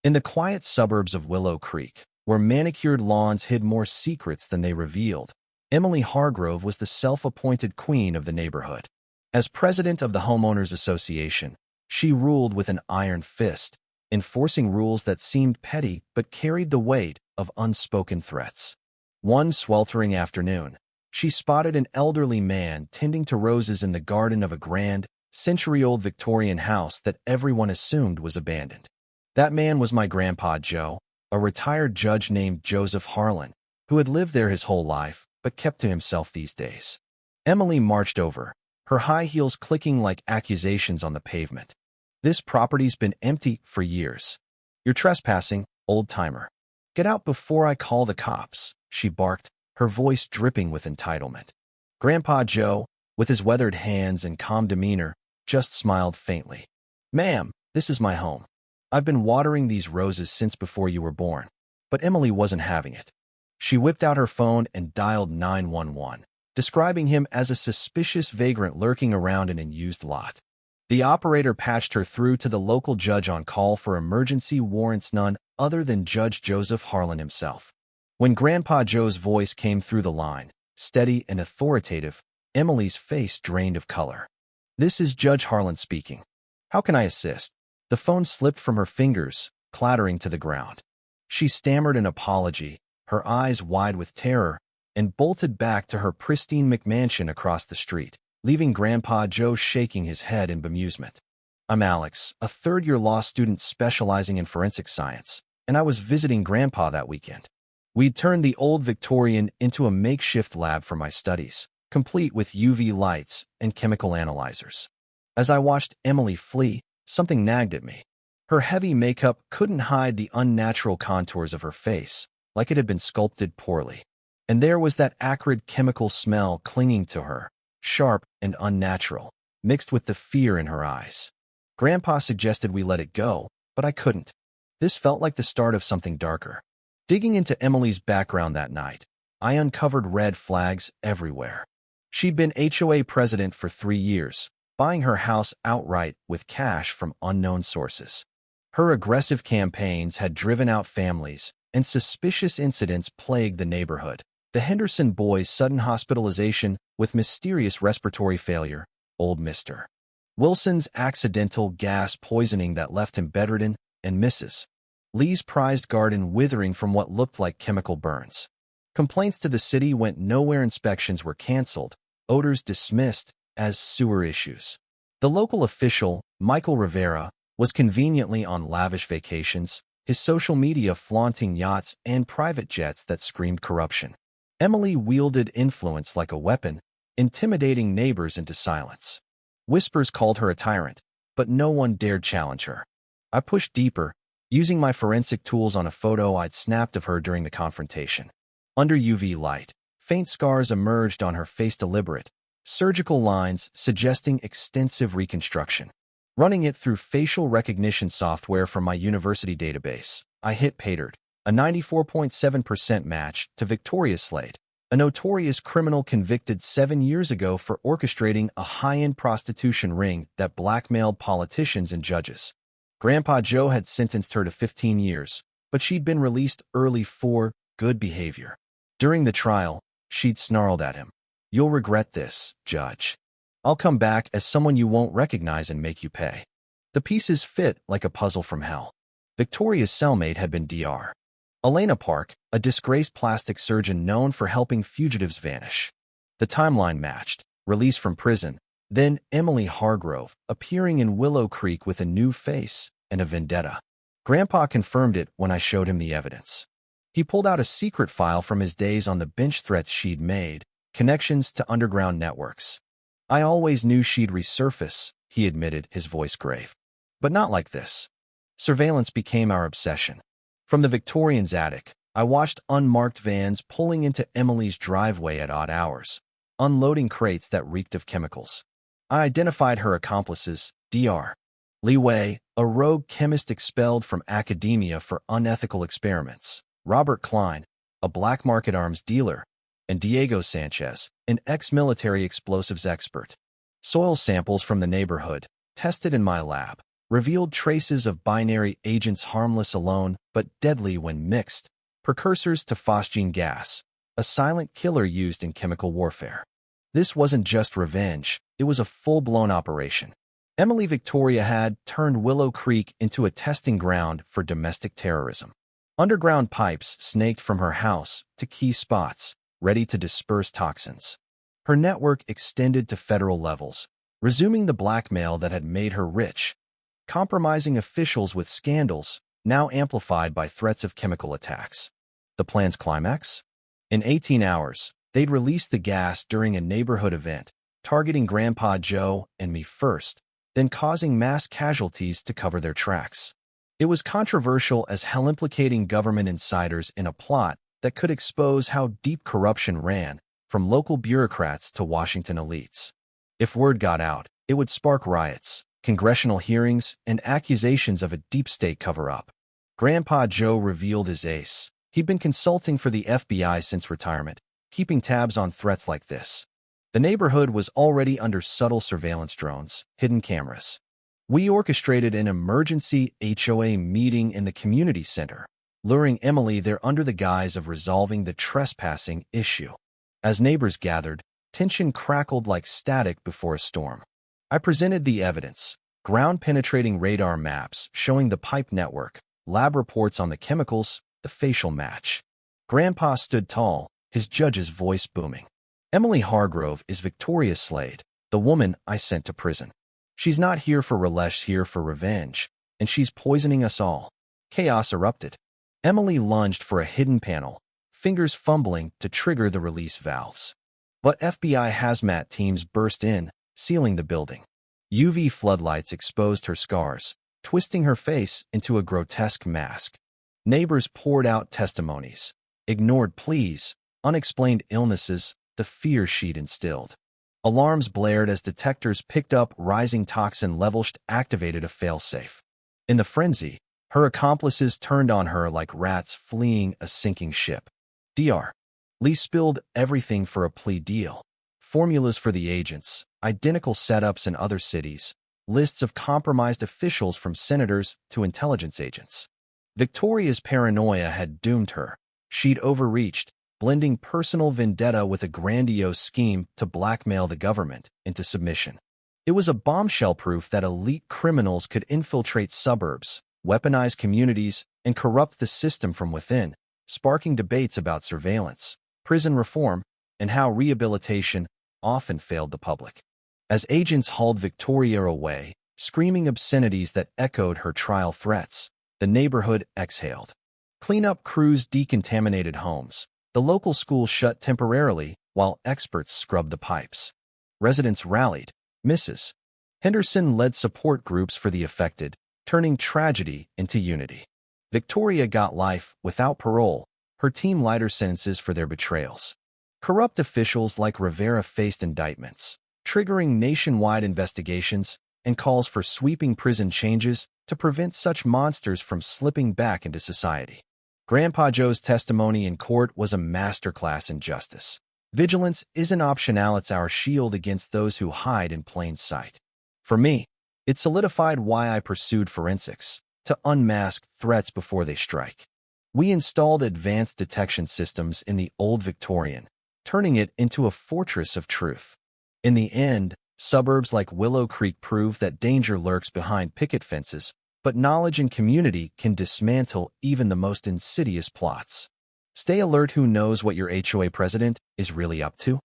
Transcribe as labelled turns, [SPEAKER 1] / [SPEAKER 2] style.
[SPEAKER 1] In the quiet suburbs of Willow Creek, where manicured lawns hid more secrets than they revealed, Emily Hargrove was the self-appointed queen of the neighborhood. As president of the Homeowners Association, she ruled with an iron fist, enforcing rules that seemed petty but carried the weight of unspoken threats. One sweltering afternoon, she spotted an elderly man tending to roses in the garden of a grand, century-old Victorian house that everyone assumed was abandoned. That man was my Grandpa Joe, a retired judge named Joseph Harlan, who had lived there his whole life but kept to himself these days. Emily marched over, her high heels clicking like accusations on the pavement. "This property's been empty for years. You're trespassing, old-timer. Get out before I call the cops," she barked, her voice dripping with entitlement. Grandpa Joe, with his weathered hands and calm demeanor, just smiled faintly. "Ma'am, this is my home. I've been watering these roses since before you were born." But Emily wasn't having it. She whipped out her phone and dialed 911, describing him as a suspicious vagrant lurking around an unused lot. The operator patched her through to the local judge on call for emergency warrants, none other than Judge Joseph Harlan himself. When Grandpa Joe's voice came through the line, steady and authoritative, Emily's face drained of color. "This is Judge Harlan speaking. How can I assist?" The phone slipped from her fingers, clattering to the ground. She stammered an apology, her eyes wide with terror, and bolted back to her pristine McMansion across the street, leaving Grandpa Joe shaking his head in bemusement. "I'm Alex, a third-year law student specializing in forensic science, and I was visiting Grandpa that weekend. We'd turned the old Victorian into a makeshift lab for my studies, complete with UV lights and chemical analyzers." As I watched Emily flee, something nagged at me. Her heavy makeup couldn't hide the unnatural contours of her face, like it had been sculpted poorly. And there was that acrid chemical smell clinging to her, sharp and unnatural, mixed with the fear in her eyes. Grandpa suggested we let it go, but I couldn't. This felt like the start of something darker. Digging into Emily's background that night, I uncovered red flags everywhere. She'd been HOA president for 3 years, buying her house outright with cash from unknown sources. Her aggressive campaigns had driven out families, and suspicious incidents plagued the neighborhood. The Henderson boy's sudden hospitalization with mysterious respiratory failure, old Mr. Wilson's accidental gas poisoning that left him bedridden, and Mrs. Lee's prized garden withering from what looked like chemical burns. Complaints to the city went nowhere, inspections were canceled, odors dismissed as sewer issues. The local official, Michael Rivera, was conveniently on lavish vacations, his social media flaunting yachts and private jets that screamed corruption. Emily wielded influence like a weapon, intimidating neighbors into silence. Whispers called her a tyrant, but no one dared challenge her. I pushed deeper, using my forensic tools on a photo I'd snapped of her during the confrontation. Under UV light, faint scars emerged on her face, deliberate, surgical lines suggesting extensive reconstruction. Running it through facial recognition software from my university database, I hit paydirt, a 94.7% match to Victoria Slade, a notorious criminal convicted 7 years ago for orchestrating a high-end prostitution ring that blackmailed politicians and judges. Grandpa Joe had sentenced her to 15 years, but she'd been released early for good behavior. During the trial, she'd snarled at him, "You'll regret this, Judge. I'll come back as someone you won't recognize and make you pay." The pieces fit like a puzzle from hell. Victoria's cellmate had been Dr. Elena Park, a disgraced plastic surgeon known for helping fugitives vanish. The timeline matched: release from prison, then Emily Hargrove, appearing in Willow Creek with a new face and a vendetta. Grandpa confirmed it when I showed him the evidence. He pulled out a secret file from his days on the bench, threats she'd made, connections to underground networks. "I always knew she'd resurface," he admitted, his voice grave. "But not like this." Surveillance became our obsession. From the Victorian's attic, I watched unmarked vans pulling into Emily's driveway at odd hours, unloading crates that reeked of chemicals. I identified her accomplices: Dr. Lee Wei, a rogue chemist expelled from academia for unethical experiments; Robert Klein, a black market arms dealer; and Diego Sanchez, an ex-military explosives expert. Soil samples from the neighborhood, tested in my lab, revealed traces of binary agents harmless alone but deadly when mixed, precursors to phosgene gas, a silent killer used in chemical warfare. This wasn't just revenge, it was a full-blown operation. Emily Victoria had turned Willow Creek into a testing ground for domestic terrorism. Underground pipes snaked from her house to key spots, ready to disperse toxins. Her network extended to federal levels, resuming the blackmail that had made her rich, compromising officials with scandals, now amplified by threats of chemical attacks. The plan's climax? In 18 hours, they'd released the gas during a neighborhood event, targeting Grandpa Joe and me first, then causing mass casualties to cover their tracks. It was controversial as hell, implicating government insiders in a plot that could expose how deep corruption ran, from local bureaucrats to Washington elites. If word got out, it would spark riots, congressional hearings, and accusations of a deep state cover-up. Grandpa Joe revealed his ace. He'd been consulting for the FBI since retirement, keeping tabs on threats like this. The neighborhood was already under subtle surveillance drones, hidden cameras. We orchestrated an emergency HOA meeting in the community center, luring Emily there under the guise of resolving the trespassing issue. As neighbors gathered, tension crackled like static before a storm. I presented the evidence: ground-penetrating radar maps showing the pipe network, lab reports on the chemicals, the facial match. Grandpa stood tall, his judge's voice booming. Emily Hargrove is Victoria Slade, the woman I sent to prison. She's not here for relish, here for revenge, and she's poisoning us all. Chaos erupted. Emily lunged for a hidden panel, fingers fumbling to trigger the release valves. But FBI hazmat teams burst in, sealing the building. UV floodlights exposed her scars, twisting her face into a grotesque mask. Neighbors poured out testimonies, ignored pleas, unexplained illnesses, the fear she'd instilled. Alarms blared as detectors picked up rising toxin levels, activated a failsafe. In the frenzy, her accomplices turned on her like rats fleeing a sinking ship. Dr. Lee spilled everything for a plea deal. Formulas for the agents, identical setups in other cities, lists of compromised officials from senators to intelligence agents. Victoria's paranoia had doomed her. She'd overreached, blending personal vendetta with a grandiose scheme to blackmail the government into submission. It was a bombshell, proof that elite criminals could infiltrate suburbs, weaponize communities, and corrupt the system from within, sparking debates about surveillance, prison reform, and how rehabilitation often failed the public. As agents hauled Victoria away, screaming obscenities that echoed her trial threats, the neighborhood exhaled. Cleanup crews decontaminated homes. The local school shut temporarily while experts scrubbed the pipes. Residents rallied. Mrs. Henderson led support groups for the affected, turning tragedy into unity. Victoria got life without parole, her team lighter sentences for their betrayals. Corrupt officials like Rivera faced indictments, triggering nationwide investigations and calls for sweeping prison changes to prevent such monsters from slipping back into society. Grandpa Joe's testimony in court was a masterclass in justice. Vigilance isn't optional, it's our shield against those who hide in plain sight. For me, it solidified why I pursued forensics, to unmask threats before they strike. We installed advanced detection systems in the old Victorian, turning it into a fortress of truth. In the end, suburbs like Willow Creek prove that danger lurks behind picket fences, but knowledge and community can dismantle even the most insidious plots. Stay alert. Who knows what your HOA president is really up to?